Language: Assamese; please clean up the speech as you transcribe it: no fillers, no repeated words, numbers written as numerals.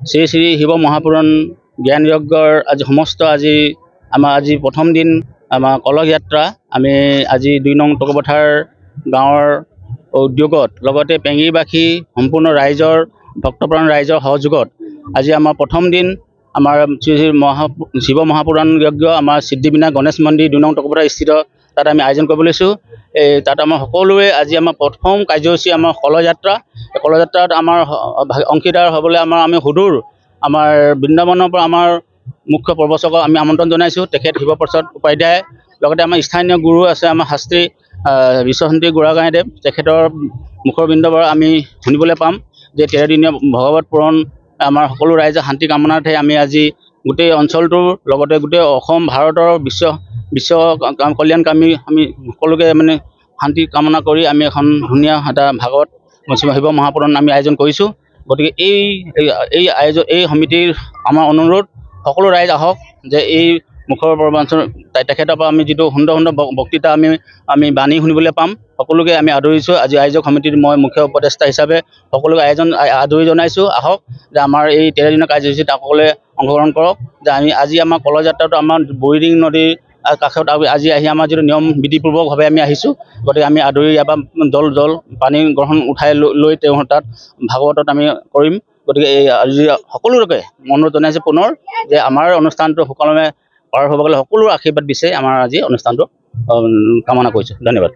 শ্ৰী শ্ৰী শিৱ মহাপুৰাণ জ্ঞান যজ্ঞৰ আজি আমাৰ প্ৰথম দিন আমাৰ কলহ যাত্ৰা। আমি আজি 2 নং টকপথাৰ গাঁৱৰ উদ্যোগত লগতে পেঙিবাসী সম্পূৰ্ণ ৰাইজৰ ভক্তপ্ৰাণ ৰাইজৰ সহযোগত আজি আমাৰ প্ৰথম দিন আমাৰ শ্ৰী শ্ৰী শিৱ মহাপুৰাণ যজ্ঞ আমাৰ সিদ্ধিবিনায়ক গণেশ মন্দিৰ 2 নং টকপথাৰ স্থিত তাত আমি আয়োজন কৰিব লৈছোঁ। তাত আমাৰ সকলোৱে আজি আমাৰ প্ৰথম কাৰ্যসূচী আমাৰ কলহযাত্ৰা। কলহযাত্ৰাত আমাৰ অংশীদাৰ হ'বলৈ আমি সুদূৰ আমাৰ বৃন্দাবনৰ পৰা আমাৰ মুখ্য প্ৰবচকক আমি আমন্ত্ৰণ জনাইছোঁ। তেখেত শিৱপ্ৰসাদ উপাধ্যায়, লগতে আমাৰ স্থানীয় গুৰু আছে আমাৰ শাস্ত্ৰী বিশ্বশান্তি গোৰাগাঁইদেৱ, তেখেতৰ মুখৰ বিন্দৰ পৰা আমি শুনিবলৈ পাম যে 13 দিনীয়া ভগৱত পুৰাণ আমাৰ সকলো ৰাইজে শান্তি কামনাৰ্থে আমি আজি গোটেই অঞ্চলটোৰ লগতে গোটেই অসম ভাৰতৰ বিশ্ব কল্যাণকামী আমি সকলোকে শান্তি কামনা কৰি আমি এখন ধুনীয়া এটা ভাগৱত শিৱ মহাপুৰাণ আমি আয়োজন কৰিছোঁ। গতিকে এই সমিতিৰ আমাৰ অনুৰোধ সকলো ৰাইজ আহক যে এই মুখৰ প্ৰবঞ্চন তেখেতৰ পৰা আমি যিটো সুন্দৰ বক্তৃতা আমি বাণী শুনিবলৈ পাম। সকলোকে আমি আদৰিছোঁ। আজি আয়োজক সমিতিৰ মই মুখ্য উপদেষ্টা হিচাপে সকলোকে আদৰি জনাইছোঁ। আহক যে আমাৰ এই 13 দিনৰ কাৰ্যসূচীত সকলোৱে অংশগ্ৰহণ কৰক। যে আজি আমাৰ কলহযাত্ৰাটো আমাৰ বৰিডিং নদীৰ কাষত আজি আহি আমাৰ যিটো নিয়ম বিধিপূৰ্বকভাৱে আমি আহিছোঁ। গতিকে আমি আদৰি ইয়াৰ পৰা জল পানী গ্ৰহণ উঠাই লৈ তেওঁ তাত ভাগৱতত আমি কৰিম। গতিকে আজি সকলোকে অনুৰোধ জনাইছোঁ পুনৰ যে আমাৰ অনুষ্ঠানটো সুকলমে পাৰ হ'বলৈ সকলোৰে আশীৰ্বাদ বিচাৰি আমাৰ আজি অনুষ্ঠানটো কামনা কৰিছোঁ। ধন্যবাদ।